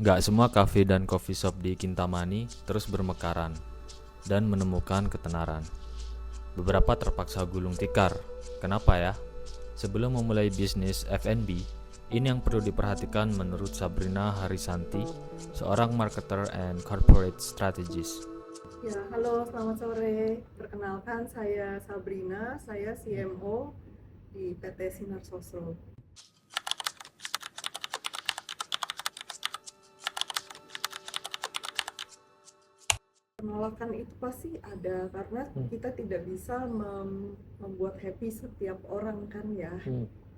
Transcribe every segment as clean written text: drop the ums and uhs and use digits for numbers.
Nggak semua cafe dan coffee shop di Kintamani terus bermekaran dan menemukan ketenaran. Beberapa terpaksa gulung tikar. Kenapa ya? Sebelum memulai bisnis F&B, ini yang perlu diperhatikan menurut Sabrina Harisanti, seorang marketer and corporate strategist. Ya, halo, selamat sore. Perkenalkan, saya Sabrina, saya CMO di PT Sinar Sosro. Penolakan itu pasti ada karena kita tidak bisa membuat happy setiap orang kan ya,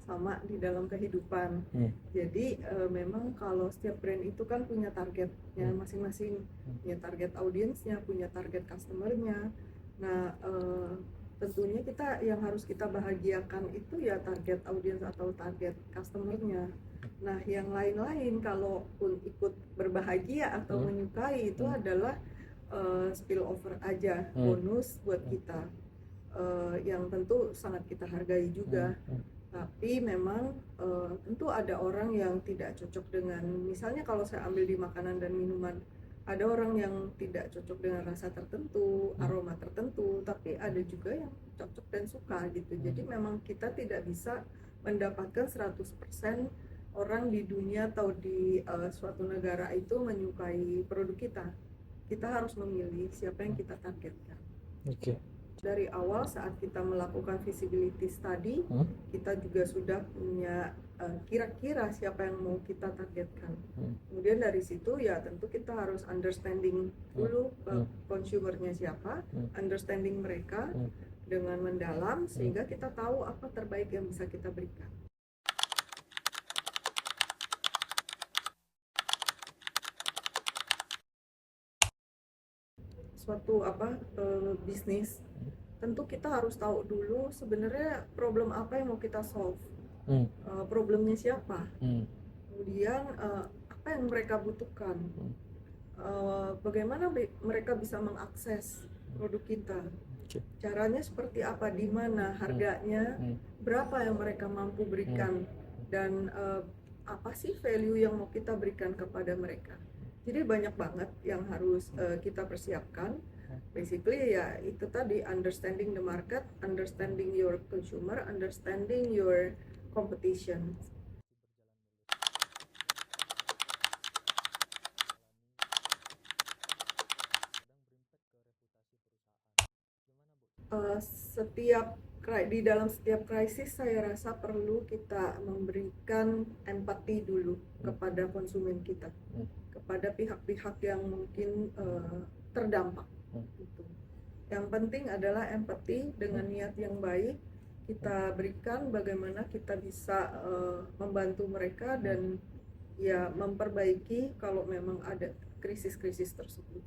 sama di dalam kehidupan. Jadi memang kalau setiap brand itu kan punya targetnya masing-masing, punya target audiensnya, punya target customernya. Nah, tentunya kita yang harus kita bahagiakan itu ya target audiens atau target customernya. Nah, yang lain-lain kalaupun ikut berbahagia atau menyukai itu adalah spillover aja, bonus buat kita, yang tentu sangat kita hargai juga. Tapi memang tentu ada orang yang tidak cocok dengan, misalnya kalau saya ambil di makanan dan minuman, ada orang yang tidak cocok dengan rasa tertentu, aroma tertentu, tapi ada juga yang cocok dan suka gitu. Jadi memang kita tidak bisa mendapatkan 100% orang di dunia atau di suatu negara itu menyukai produk kita. Kita harus memilih siapa yang kita targetkan. Oke. Dari awal saat kita melakukan visibility study, kita juga sudah punya kira-kira siapa yang mau kita targetkan. Kemudian dari situ ya tentu kita harus understanding dulu consumernya siapa, understanding mereka dengan mendalam sehingga kita tahu apa terbaik yang bisa kita berikan. Suatu bisnis, tentu kita harus tahu dulu sebenarnya problem apa yang mau kita solve, problemnya siapa, kemudian apa yang mereka butuhkan, bagaimana mereka bisa mengakses produk kita, caranya seperti apa, di mana harganya, berapa yang mereka mampu berikan, dan apa sih value yang mau kita berikan kepada mereka. Jadi banyak banget yang harus kita persiapkan. Basically ya itu tadi, understanding the market, understanding your consumer, understanding your competition. Setiap di dalam setiap krisis saya rasa perlu kita memberikan empati dulu kepada konsumen kita, kepada pihak-pihak yang mungkin terdampak gitu. Yang penting adalah empati dengan niat yang baik kita berikan, bagaimana kita bisa membantu mereka dan ya memperbaiki kalau memang ada krisis-krisis tersebut.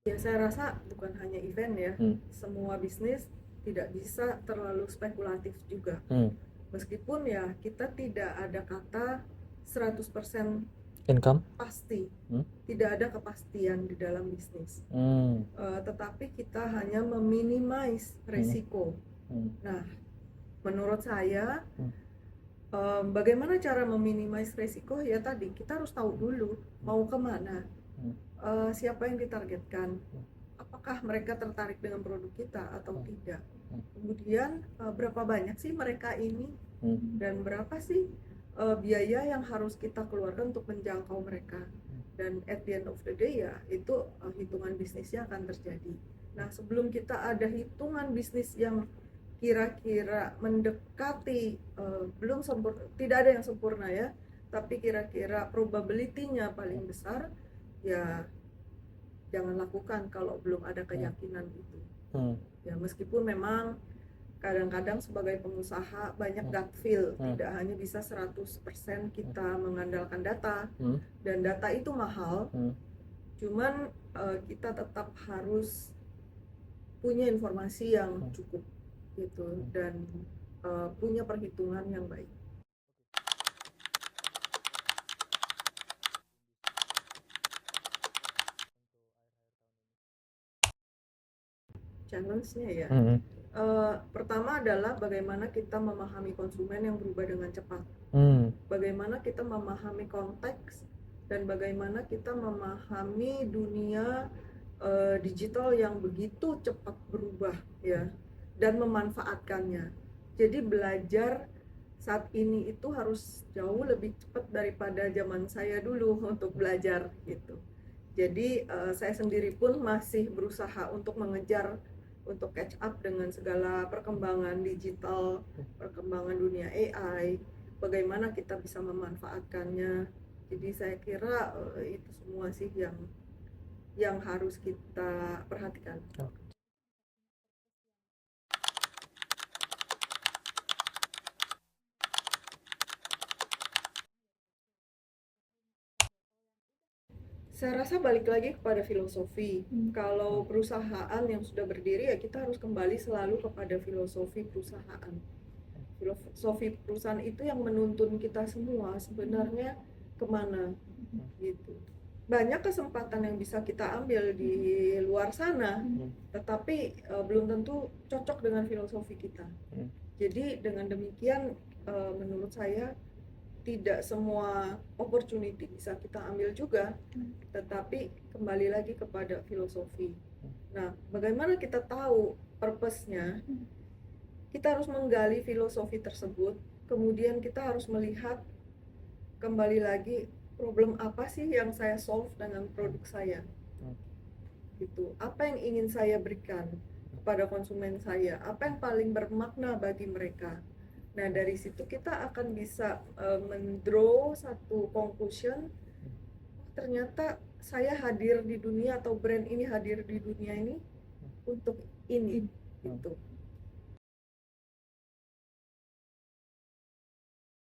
Ya saya rasa bukan hanya event ya, semua bisnis tidak bisa terlalu spekulatif juga. Meskipun ya kita tidak ada kata 100% Income? pasti, tidak ada kepastian di dalam bisnis. Tetapi kita hanya meminimize resiko. Nah, menurut saya bagaimana cara meminimize resiko, ya tadi kita harus tahu dulu mau kemana, siapa yang ditargetkan, apakah mereka tertarik dengan produk kita atau tidak, kemudian berapa banyak sih mereka ini, dan berapa sih biaya yang harus kita keluarkan untuk menjangkau mereka, dan at the end of the day ya itu hitungan bisnisnya akan terjadi. Nah, sebelum kita ada hitungan bisnis yang kira-kira mendekati, belum sempurna, tidak ada yang sempurna ya, tapi kira-kira probability-nya paling besar, ya jangan lakukan kalau belum ada keyakinan itu. Ya meskipun memang kadang-kadang sebagai pengusaha banyak gut feel, tidak hanya bisa 100% kita mengandalkan data, dan data itu mahal. Cuman kita tetap harus punya informasi yang cukup gitu, dan punya perhitungan yang baik. challenge-nya ya. Pertama adalah bagaimana kita memahami konsumen yang berubah dengan cepat. Bagaimana kita memahami konteks dan bagaimana kita memahami dunia digital yang begitu cepat berubah ya, dan memanfaatkannya. Jadi belajar saat ini itu harus jauh lebih cepat daripada zaman saya dulu untuk belajar gitu. Jadi saya sendiri pun masih berusaha untuk mengejar, untuk catch up dengan segala perkembangan digital, perkembangan dunia AI, bagaimana kita bisa memanfaatkannya. Jadi saya kira itu semua sih yang harus kita perhatikan. Saya rasa balik lagi kepada filosofi. Kalau perusahaan yang sudah berdiri ya kita harus kembali selalu kepada filosofi perusahaan. Filosofi perusahaan itu yang menuntun kita semua sebenarnya kemana gitu. Banyak kesempatan yang bisa kita ambil di luar sana, tetapi belum tentu cocok dengan filosofi kita. Jadi dengan demikian menurut saya tidak semua opportunity bisa kita ambil juga, tetapi kembali lagi kepada filosofi. Nah, bagaimana kita tahu purpose-nya? Kita harus menggali filosofi tersebut, kemudian kita harus melihat kembali lagi problem apa sih yang saya solve dengan produk saya. Gitu. Apa yang ingin saya berikan kepada konsumen saya? Apa yang paling bermakna bagi mereka? Nah, dari situ kita akan bisa mendraw satu conclusion, ternyata saya hadir di dunia atau brand ini hadir di dunia ini untuk ini gitu.